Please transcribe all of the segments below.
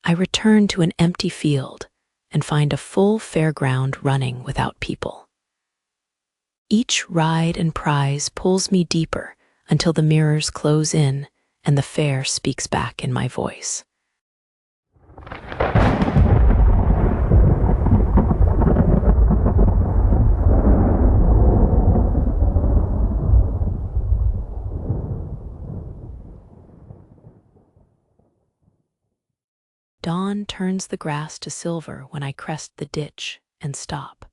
I return to an empty field and find a full fairground running without people. Each ride and prize pulls me deeper until the mirrors close in and the fair speaks back in my voice. Dawn turns the grass to silver when I crest the ditch and stop.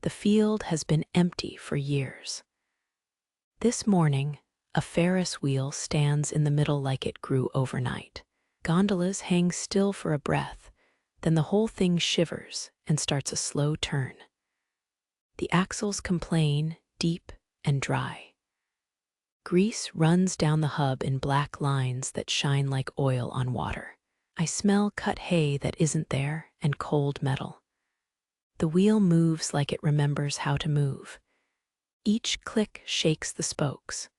The field has been empty for years. This morning, a Ferris wheel stands in the middle like it grew overnight. Gondolas hang still for a breath, then the whole thing shivers and starts a slow turn. The axles complain, deep and dry. Grease runs down the hub in black lines that shine like oil on water. I smell cut hay that isn't there and cold metal. The wheel moves like it remembers how to move. Each click shakes the spokes.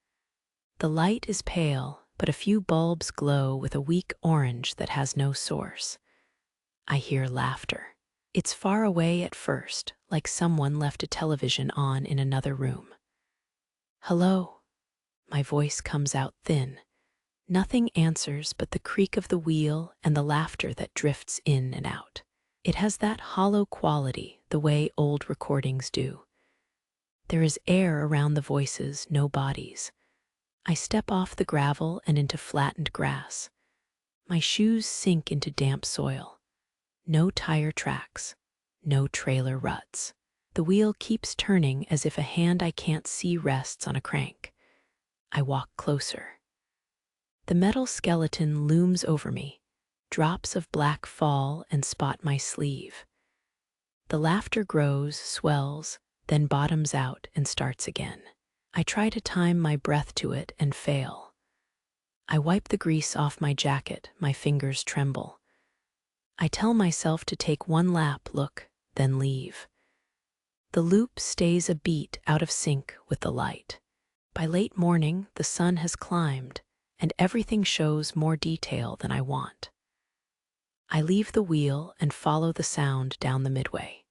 The light is pale, but a few bulbs glow with a weak orange that has no source. I hear laughter. It's far away at first, like someone left a television on in another room. Hello. My voice comes out thin. Nothing answers but the creak of the wheel and the laughter that drifts in and out. It has that hollow quality, the way old recordings do. There is air around the voices, no bodies. I step off the gravel and into flattened grass. My shoes sink into damp soil. No tire tracks, no trailer ruts. The wheel keeps turning as if a hand I can't see rests on a crank. I walk closer. The metal skeleton looms over me. Drops of black fall and spot my sleeve. The laughter grows, swells, then bottoms out and starts again. I try to time my breath to it and fail. I wipe the grease off my jacket, my fingers tremble. I tell myself to take one lap, look, then leave. The loop stays a beat out of sync with the light. By late morning, the sun has climbed, and everything shows more detail than I want. I leave the wheel and follow the sound down the midway.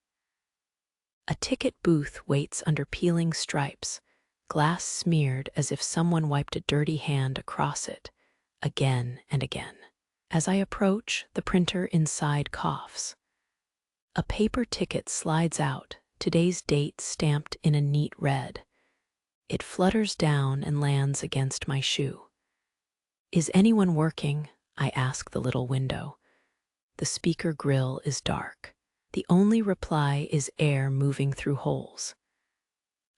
A ticket booth waits under peeling stripes, glass smeared as if someone wiped a dirty hand across it, again and again. As I approach, the printer inside coughs. A paper ticket slides out, today's date stamped in a neat red. It flutters down and lands against my shoe. Is anyone working? I ask the little window. The speaker grill is dark. The only reply is air moving through holes.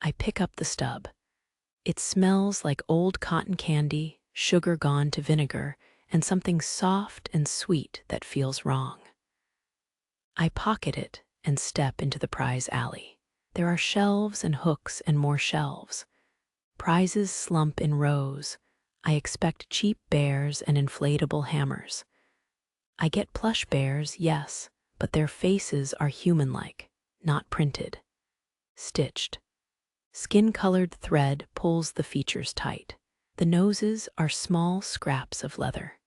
I pick up the stub. It smells like old cotton candy, sugar gone to vinegar, and something soft and sweet that feels wrong. I pocket it and step into the prize alley. There are shelves and hooks and more shelves. Prizes slump in rows. I expect cheap bears and inflatable hammers. I get plush bears, yes, but their faces are human-like, not printed. Stitched. Skin-colored thread pulls the features tight. The noses are small scraps of leather.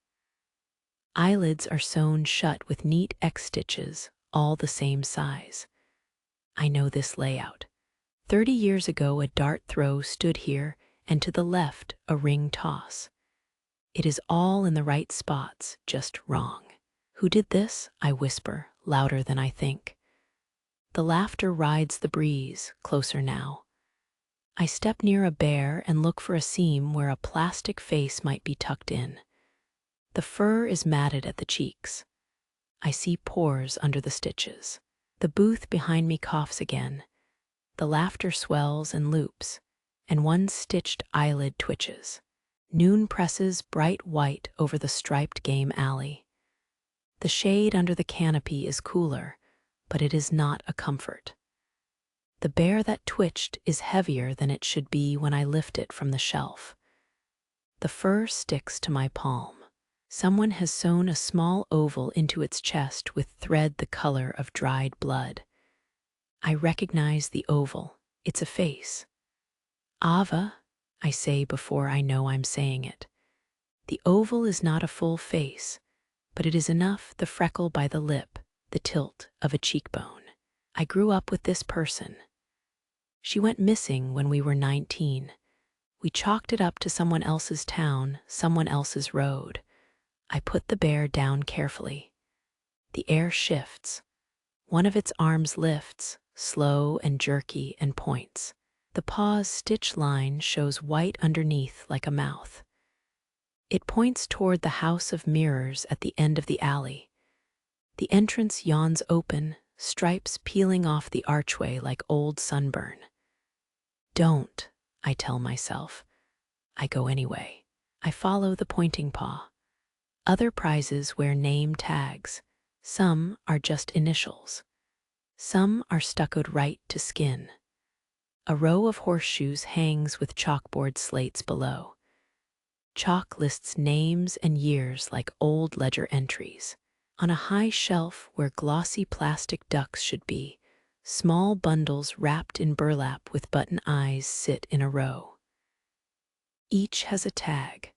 Eyelids are sewn shut with neat X stitches, all the same size. I know this layout. 30 years ago, a dart throw stood here, and to the left, a ring toss. It is all in the right spots, just wrong. Who did this? I whisper, louder than I think. The laughter rides the breeze, closer now. I step near a bear and look for a seam where a plastic face might be tucked in. The fur is matted at the cheeks. I see pores under the stitches. The booth behind me coughs again. The laughter swells and loops, and one stitched eyelid twitches. Noon presses bright white over the striped game alley. The shade under the canopy is cooler, but it is not a comfort. The bear that twitched is heavier than it should be when I lift it from the shelf. The fur sticks to my palm. Someone has sewn a small oval into its chest with thread the color of dried blood. I recognize the oval. It's a face. Ava, I say before I know I'm saying it. The oval is not a full face, but it is enough, the freckle by the lip, the tilt of a cheekbone. I grew up with this person. She went missing when we were 19. We chalked it up to someone else's town, someone else's road. I put the bear down carefully. The air shifts. One of its arms lifts, slow and jerky, and points. The paw's stitch line shows white underneath like a mouth. It points toward the house of mirrors at the end of the alley. The entrance yawns open, stripes peeling off the archway like old sunburn. Don't, I tell myself. I go anyway. I follow the pointing paw. Other prizes wear name tags. Some are just initials. Some are stuccoed right to skin. A row of horseshoes hangs with chalkboard slates below. Chalk lists names and years like old ledger entries. On a high shelf where glossy plastic ducks should be, small bundles wrapped in burlap with button eyes sit in a row. Each has a tag.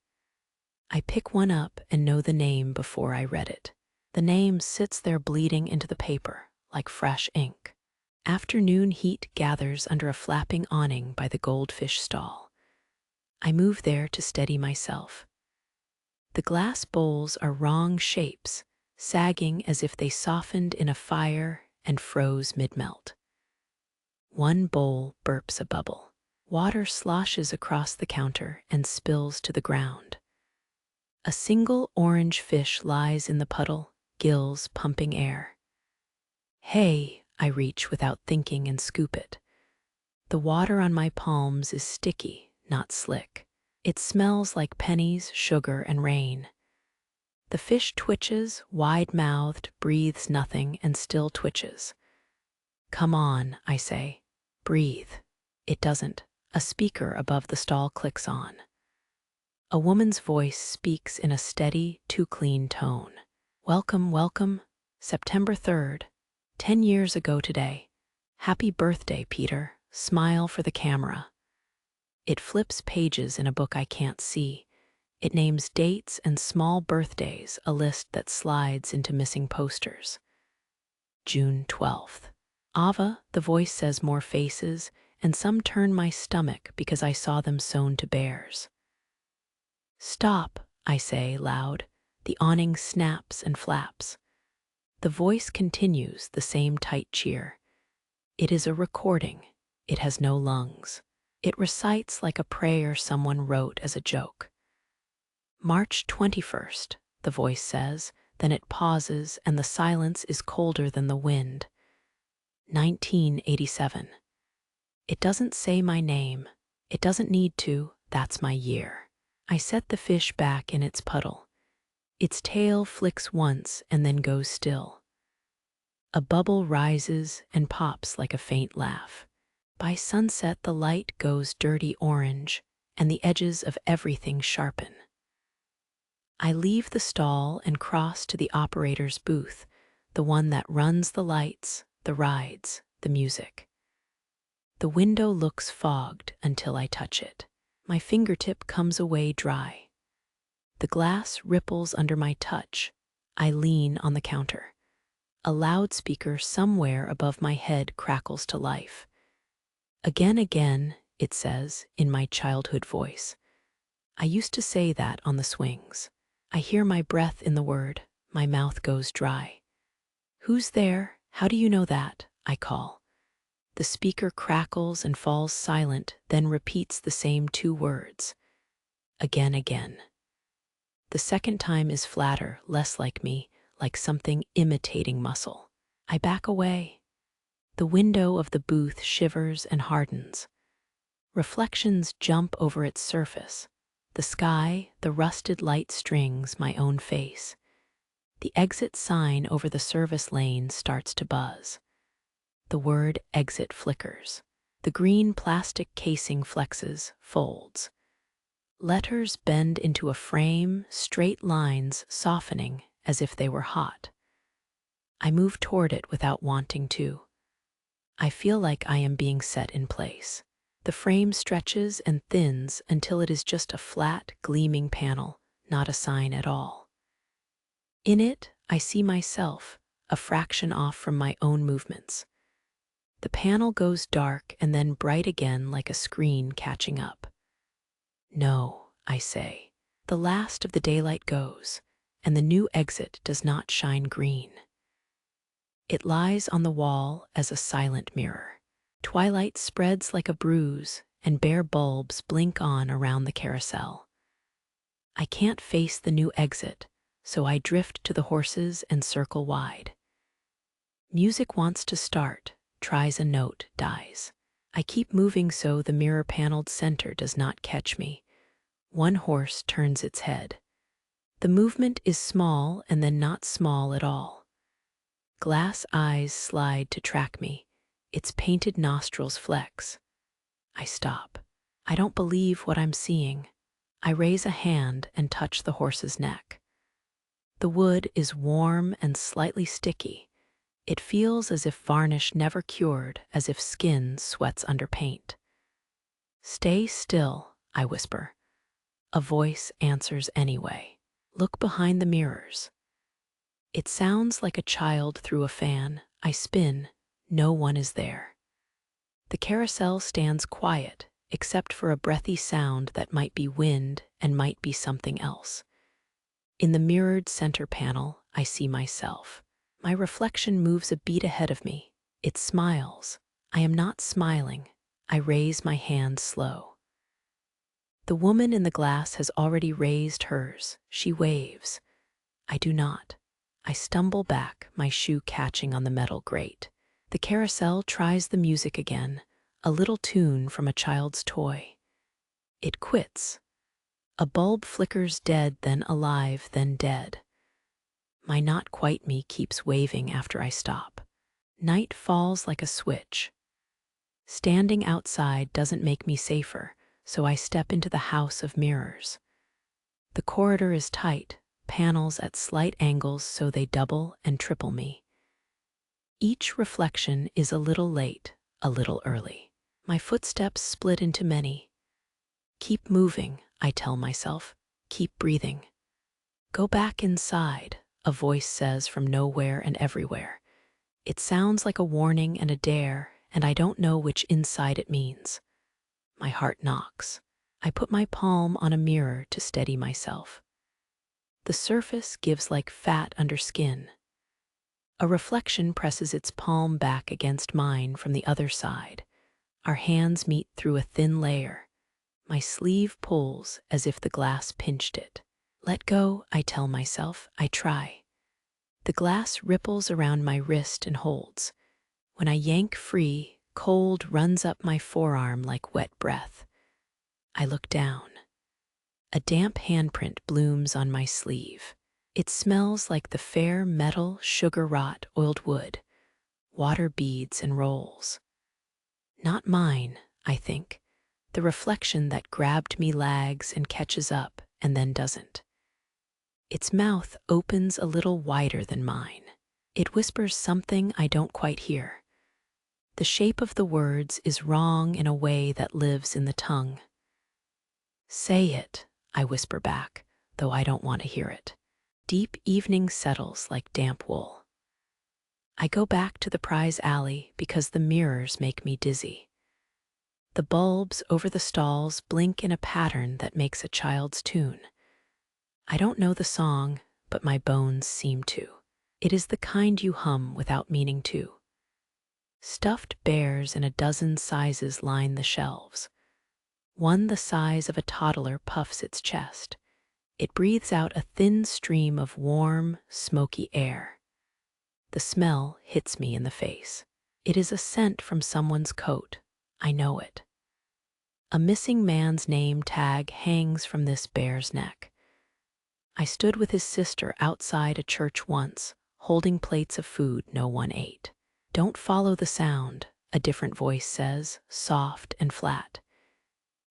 I pick one up and know the name before I read it. The name sits there bleeding into the paper like fresh ink. Afternoon heat gathers under a flapping awning by the goldfish stall. I move there to steady myself. The glass bowls are wrong shapes, sagging as if they softened in a fire and froze mid-melt. One bowl burps a bubble. Water sloshes across the counter and spills to the ground. A single orange fish lies in the puddle, gills pumping air. Hey, I reach without thinking and scoop it. The water on my palms is sticky, not slick. It smells like pennies, sugar, and rain. The fish twitches, wide-mouthed, breathes nothing, and still twitches. Come on, I say. Breathe. It doesn't. A speaker above the stall clicks on. A woman's voice speaks in a steady, too clean tone. Welcome, welcome. September 3rd. 10 years ago today. Happy birthday, Peter. Smile for the camera. It flips pages in a book I can't see. It names dates and small birthdays, a list that slides into missing posters. June 12th. Ava, the voice says more faces, and some turn my stomach because I saw them sewn to bears. Stop, I say loud. The awning snaps and flaps. The voice continues, the same tight cheer. It is a recording. It has no lungs. It recites like a prayer someone wrote as a joke. March 21st, the voice says, then it pauses and the silence is colder than the wind. 1987. It doesn't say my name. It doesn't need to. That's my year. I set the fish back in its puddle. Its tail flicks once and then goes still. A bubble rises and pops like a faint laugh. By sunset, the light goes dirty orange, and the edges of everything sharpen. I leave the stall and cross to the operator's booth, the one that runs the lights, the rides, the music. The window looks fogged until I touch it. My fingertip comes away dry. The glass ripples under my touch. I lean on the counter. A loudspeaker somewhere above my head crackles to life. Again, it says in my childhood voice. I used to say that on the swings. I hear my breath in the word. My mouth goes dry. Who's there? How do you know that? I call. The speaker crackles and falls silent, then repeats the same two words. Again. The second time is flatter, less like me, like something imitating muscle. I back away. The window of the booth shivers and hardens. Reflections jump over its surface. The sky, the rusted light strings, my own face. The exit sign over the service lane starts to buzz. The word exit flickers. The green plastic casing flexes, folds. Letters bend into a frame, straight lines softening as if they were hot. I move toward it without wanting to. I feel like I am being set in place. The frame stretches and thins until it is just a flat, gleaming panel, not a sign at all. In it, I see myself, a fraction off from my own movements. The panel goes dark and then bright again like a screen catching up. No, I say. The last of the daylight goes, and the new exit does not shine green. It lies on the wall as a silent mirror. Twilight spreads like a bruise, and bare bulbs blink on around the carousel. I can't face the new exit, so I drift to the horses and circle wide. Music wants to start, tries a note, dies. I keep moving so the mirror-paneled center does not catch me. One horse turns its head. The movement is small and then not small at all. Glass eyes slide to track me. Its painted nostrils flex. I stop. I don't believe what I'm seeing. I raise a hand and touch the horse's neck. The wood is warm and slightly sticky. It feels as if varnish never cured, as if skin sweats under paint. Stay still, I whisper. A voice answers anyway. Look behind the mirrors. It sounds like a child through a fan. I spin. No one is there. The carousel stands quiet, except for a breathy sound that might be wind and might be something else. In the mirrored center panel, I see myself. My reflection moves a beat ahead of me. It smiles. I am not smiling. I raise my hand slow. The woman in the glass has already raised hers. She waves. I do not. I stumble back, my shoe catching on the metal grate. The carousel tries the music again, a little tune from a child's toy. It quits. A bulb flickers dead, then alive, then dead. My not quite me keeps waving after I stop. Night falls like a switch. Standing outside doesn't make me safer, so I step into the house of mirrors. The corridor is tight, panels at slight angles so they double and triple me. Each reflection is a little late, a little early. My footsteps split into many. Keep moving, I tell myself. Keep breathing. Go back inside, a voice says from nowhere and everywhere. It sounds like a warning and a dare, and I don't know which inside it means. My heart knocks. I put my palm on a mirror to steady myself. The surface gives like fat under skin. A reflection presses its palm back against mine from the other side. Our hands meet through a thin layer. My sleeve pulls as if the glass pinched it. Let go, I tell myself. I try. The glass ripples around my wrist and holds. When I yank free, cold runs up my forearm like wet breath. I look down. A damp handprint blooms on my sleeve. It smells like the fair metal, sugar rot, oiled wood, water beads and rolls. Not mine, I think. The reflection that grabbed me lags and catches up and then doesn't. Its mouth opens a little wider than mine. It whispers something I don't quite hear. The shape of the words is wrong in a way that lives in the tongue. Say it, I whisper back, though I don't want to hear it. Deep evening settles like damp wool. I go back to the prize alley because the mirrors make me dizzy. The bulbs over the stalls blink in a pattern that makes a child's tune. I don't know the song, but my bones seem to. It is the kind you hum without meaning to. Stuffed bears in a dozen sizes line the shelves. One the size of a toddler puffs its chest. It breathes out a thin stream of warm, smoky air. The smell hits me in the face. It is a scent from someone's coat. I know it. A missing man's name tag hangs from this bear's neck. I stood with his sister outside a church once, holding plates of food no one ate. Don't follow the sound, a different voice says, soft and flat.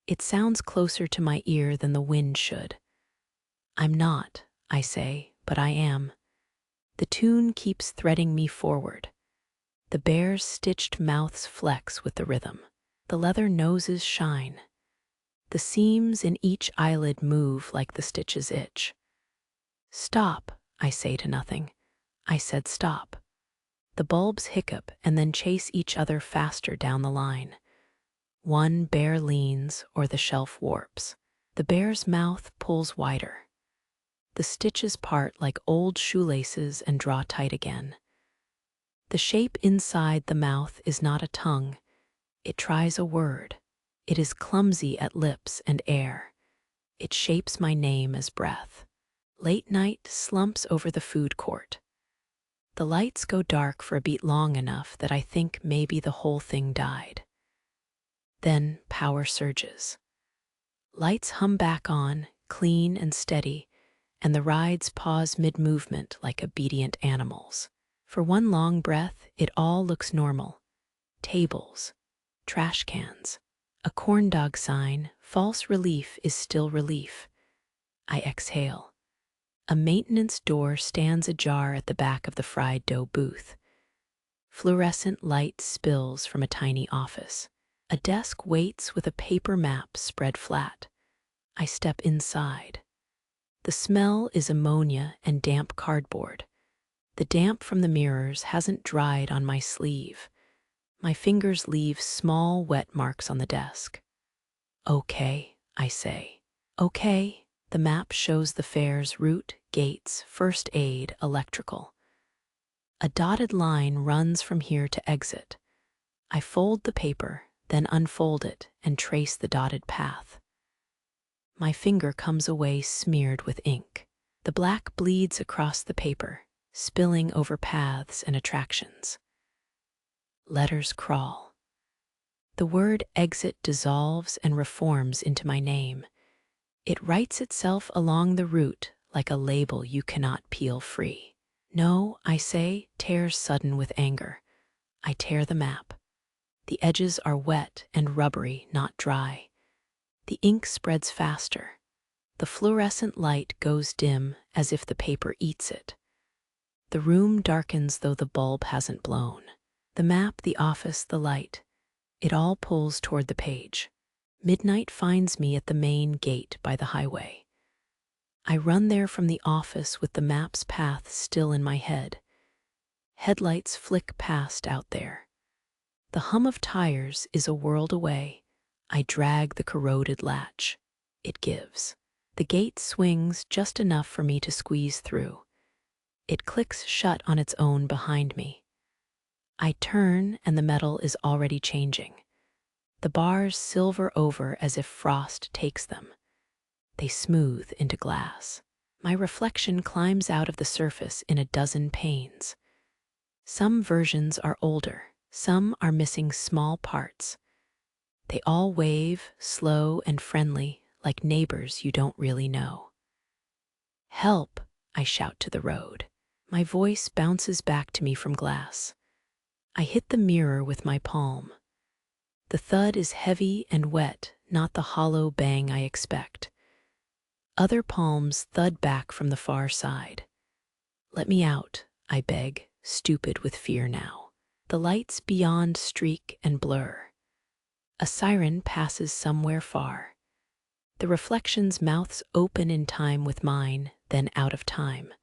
It sounds closer to my ear than the wind should. I'm not, I say, but I am. The tune keeps threading me forward. The bear's stitched mouths flex with the rhythm. The leather noses shine. The seams in each eyelid move like the stitches itch. Stop, I say to nothing. I said stop. The bulbs hiccup and then chase each other faster down the line. One bear leans or the shelf warps. The bear's mouth pulls wider. The stitches part like old shoelaces and draw tight again. The shape inside the mouth is not a tongue. It tries a word. It is clumsy at lips and air. It shapes my name as breath. Late night slumps over the food court. The lights go dark for a beat long enough that I think maybe the whole thing died. Then power surges. Lights hum back on, clean and steady, and the rides pause mid-movement like obedient animals. For one long breath, it all looks normal. Tables, trash cans, a corn dog sign, false relief is still relief. I exhale. A maintenance door stands ajar at the back of the fried dough booth. Fluorescent light spills from a tiny office. A desk waits with a paper map spread flat. I step inside. The smell is ammonia and damp cardboard. The damp from the mirrors hasn't dried on my sleeve. My fingers leave small wet marks on the desk. Okay, I say. Okay, the map shows the fair's route, gates, first aid, electrical. A dotted line runs from here to exit. I fold the paper, then unfold it and trace the dotted path. My finger comes away smeared with ink. The black bleeds across the paper, spilling over paths and attractions. Letters crawl. The word exit dissolves and reforms into my name. It writes itself along the route like a label you cannot peel free. No, I say, tears sudden with anger. I tear the map. The edges are wet and rubbery, not dry. The ink spreads faster. The fluorescent light goes dim as if the paper eats it. The room darkens though the bulb hasn't blown. The map, the office, the light. It all pulls toward the page. Midnight finds me at the main gate by the highway. I run there from the office with the map's path still in my head. Headlights flick past out there. The hum of tires is a world away. I drag the corroded latch. It gives. The gate swings just enough for me to squeeze through. It clicks shut on its own behind me. I turn and the metal is already changing. The bars silver over as if frost takes them. They smooth into glass. My reflection climbs out of the surface in a dozen panes. Some versions are older, some are missing small parts. They all wave, slow and friendly, like neighbors you don't really know. Help, I shout to the road. My voice bounces back to me from glass. I hit the mirror with my palm. The thud is heavy and wet, not the hollow bang I expect. Other palms thud back from the far side. Let me out, I beg, stupid with fear now. The lights beyond streak and blur. A siren passes somewhere far. The reflections' mouths open in time with mine, then out of time.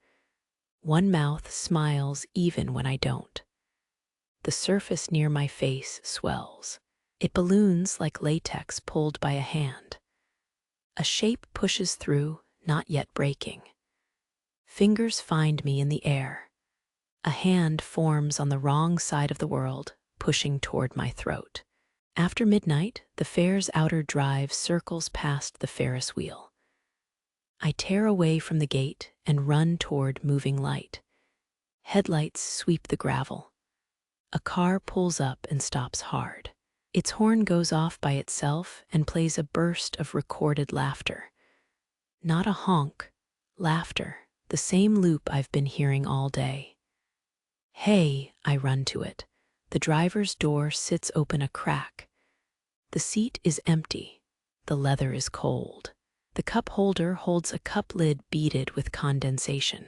One mouth smiles even when I don't. The surface near my face swells. It balloons like latex pulled by a hand. A shape pushes through, not yet breaking. Fingers find me in the air. A hand forms on the wrong side of the world, pushing toward my throat. After midnight, the fair's outer drive circles past the Ferris wheel. I tear away from the gate and run toward moving light. Headlights sweep the gravel. A car pulls up and stops hard. Its horn goes off by itself and plays a burst of recorded laughter. Not a honk, laughter, the same loop I've been hearing all day. Hey, I run to it. The driver's door sits open a crack. The seat is empty. The leather is cold. The cup holder holds a cup lid beaded with condensation.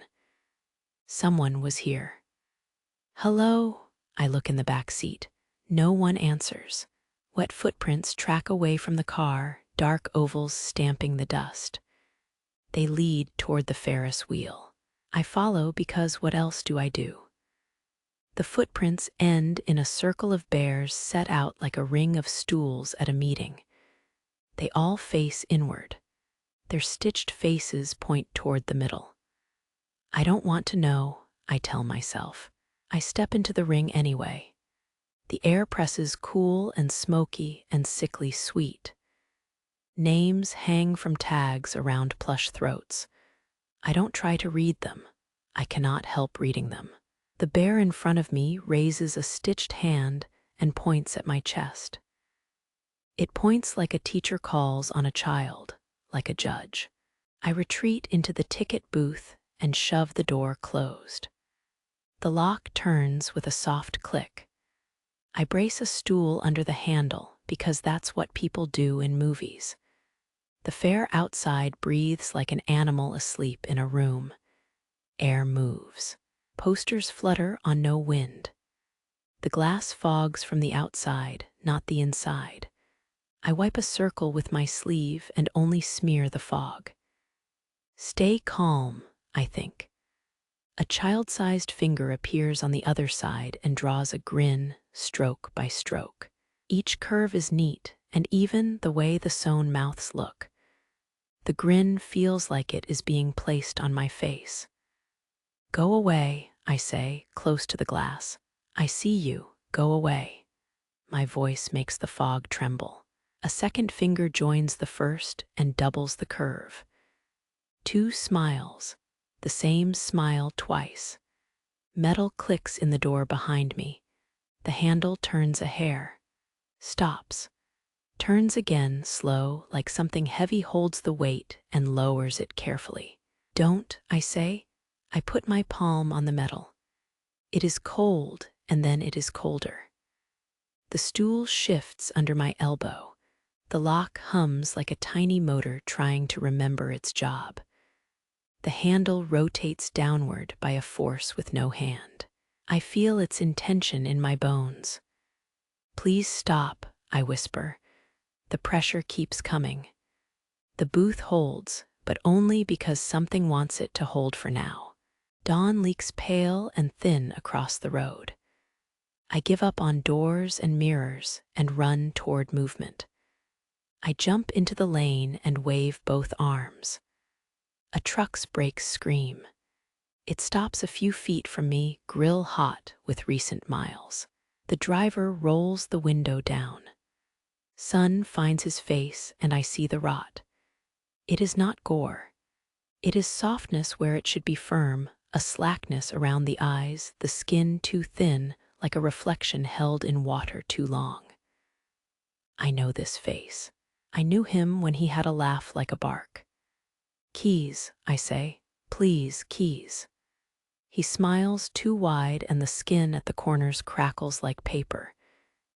Someone was here. Hello? I look in the back seat. No one answers. Wet footprints track away from the car, dark ovals stamping the dust. They lead toward the Ferris wheel. I follow because what else do I do? The footprints end in a circle of bears set out like a ring of stools at a meeting. They all face inward. Their stitched faces point toward the middle. I don't want to know, I tell myself. I step into the ring anyway. The air presses cool and smoky and sickly sweet. Names hang from tags around plush throats. I don't try to read them. I cannot help reading them. The bear in front of me raises a stitched hand and points at my chest. It points like a teacher calls on a child, like a judge. I retreat into the ticket booth and shove the door closed. The lock turns with a soft click. I brace a stool under the handle because that's what people do in movies. The fair outside breathes like an animal asleep in a room. Air moves. Posters flutter on no wind. The glass fogs from the outside, not the inside. I wipe a circle with my sleeve and only smear the fog. Stay calm, I think. A child-sized finger appears on the other side and draws a grin, stroke by stroke. Each curve is neat, and even the way the sewn mouths look. The grin feels like it is being placed on my face. Go away, I say, close to the glass. I see you. Go away. My voice makes the fog tremble. A second finger joins the first and doubles the curve. 2 smiles, the same smile twice. Metal clicks in the door behind me. The handle turns a hair, stops, turns again slow, like something heavy holds the weight and lowers it carefully. Don't, I say. I put my palm on the metal. It is cold, and then it is colder. The stool shifts under my elbow. The lock hums like a tiny motor trying to remember its job. The handle rotates downward by a force with no hand. I feel its intention in my bones. Please stop, I whisper. The pressure keeps coming. The booth holds, but only because something wants it to hold for now. Dawn leaks pale and thin across the road. I give up on doors and mirrors and run toward movement. I jump into the lane and wave both arms. A truck's brakes scream. It stops a few feet from me, grill hot with recent miles. The driver rolls the window down. Sun finds his face and I see the rot. It is not gore. It is softness where it should be firm, a slackness around the eyes, the skin too thin, like a reflection held in water too long. I know this face. I knew him when he had a laugh like a bark. Keys, I say. Please, keys. He smiles too wide and the skin at the corners crackles like paper.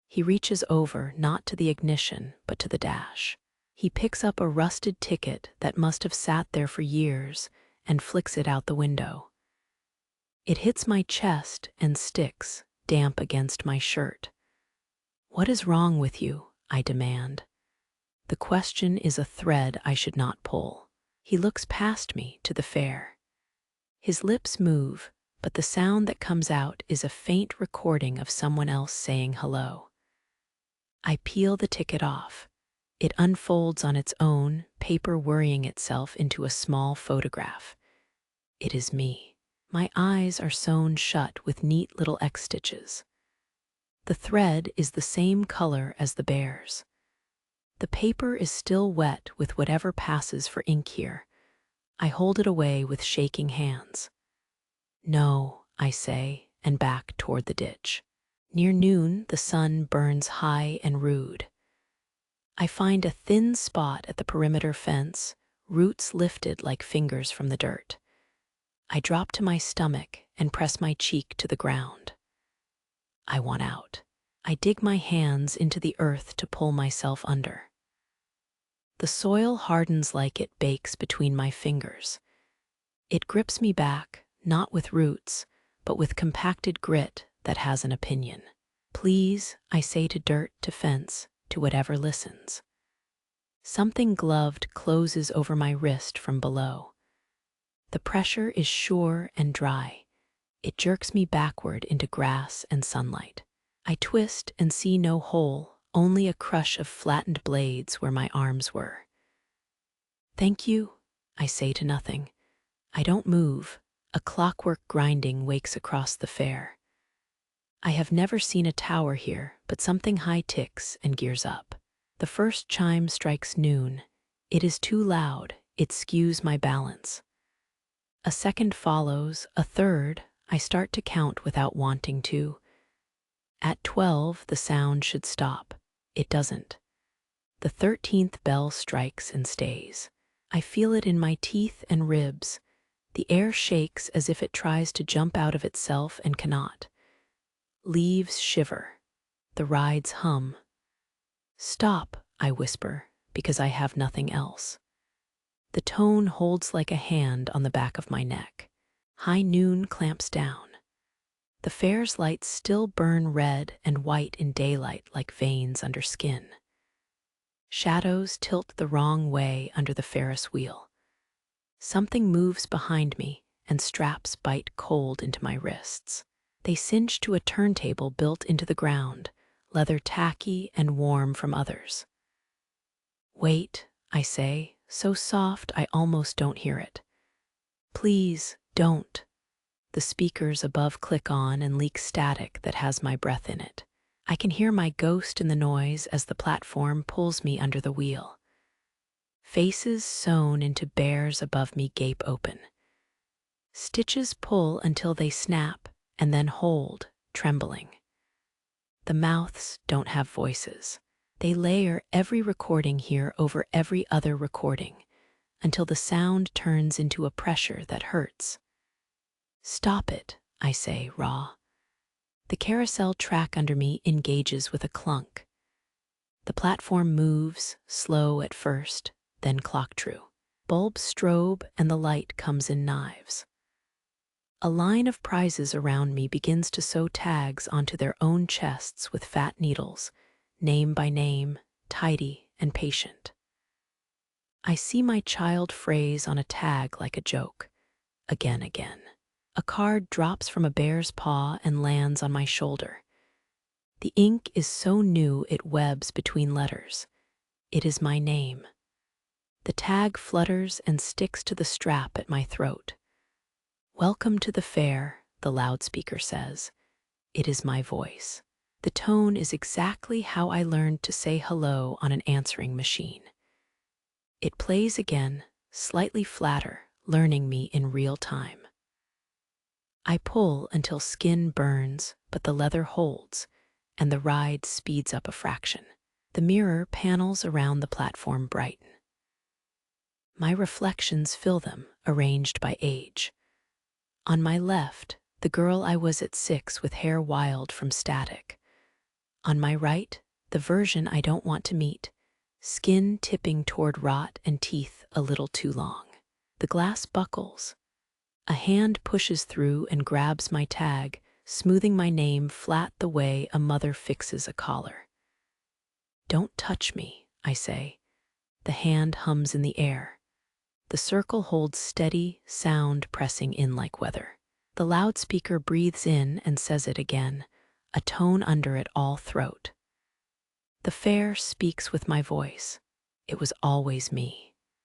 He reaches over, not to the ignition, but to the dash. He picks up a rusted ticket that must have sat there for years and flicks it out the window. It hits my chest and sticks, damp against my shirt. What is wrong with you? I demand. The question is a thread I should not pull. He looks past me to the fair. His lips move, but the sound that comes out is a faint recording of someone else saying hello. I peel the ticket off. It unfolds on its own, paper worrying itself into a small photograph. It is me. My eyes are sewn shut with neat little X stitches. The thread is the same color as the bear's. The paper is still wet with whatever passes for ink here. I hold it away with shaking hands. No, I say, and back toward the ditch. Near noon, the sun burns high and rude. I find a thin spot at the perimeter fence, roots lifted like fingers from the dirt. I drop to my stomach and press my cheek to the ground. I want out. I dig my hands into the earth to pull myself under. The soil hardens like it bakes between my fingers. It grips me back, not with roots, but with compacted grit that has an opinion. Please, I say to dirt, to fence, to whatever listens. Something gloved closes over my wrist from below. The pressure is sure and dry. It jerks me backward into grass and sunlight. I twist and see no hole, only a crush of flattened blades where my arms were. "Thank you," I say to nothing. I don't move. A clockwork grinding wakes across the fair. I have never seen a tower here, but something high ticks and gears up. The first chime strikes noon. It is too loud. It skews my balance. A second follows, a third. I start to count without wanting to. At 12, the sound should stop. It doesn't. The 13th bell strikes and stays. I feel it in my teeth and ribs. The air shakes as if it tries to jump out of itself and cannot. Leaves shiver. The rides hum. "Stop," I whisper, because I have nothing else. The tone holds like a hand on the back of my neck. High noon clamps down. The fair's lights still burn red and white in daylight like veins under skin. Shadows tilt the wrong way under the Ferris wheel. Something moves behind me, and straps bite cold into my wrists. They cinch to a turntable built into the ground, leather tacky and warm from others. "Wait," I say, so soft I almost don't hear it. "Please, don't." The speakers above click on and leak static that has my breath in it. I can hear my ghost in the noise as the platform pulls me under the wheel. Faces sewn into bears above me gape open. Stitches pull until they snap and then hold, trembling. The mouths don't have voices. They layer every recording here over every other recording until the sound turns into a pressure that hurts. "Stop it," I say, raw. The carousel track under me engages with a clunk. The platform moves, slow at first, then clock true. Bulbs strobe and the light comes in knives. A line of prizes around me begins to sew tags onto their own chests with fat needles, name by name, tidy and patient. I see my child phrase on a tag like a joke. Again. A card drops from a bear's paw and lands on my shoulder. The ink is so new it webs between letters. It is my name. The tag flutters and sticks to the strap at my throat. "Welcome to the fair," the loudspeaker says. It is my voice. The tone is exactly how I learned to say hello on an answering machine. It plays again, slightly flatter, learning me in real time. I pull until skin burns, but the leather holds, and the ride speeds up a fraction. The mirror panels around the platform brighten. My reflections fill them, arranged by age. On my left, the girl I was at 6 with hair wild from static. On my right, the version I don't want to meet, skin tipping toward rot and teeth a little too long. The glass buckles. A hand pushes through and grabs my tag, smoothing my name flat the way a mother fixes a collar. "Don't touch me," I say. The hand hums in the air. The circle holds steady, sound pressing in like weather. The loudspeaker breathes in and says it again, a tone under it all throat. The fair speaks with my voice. It was always me.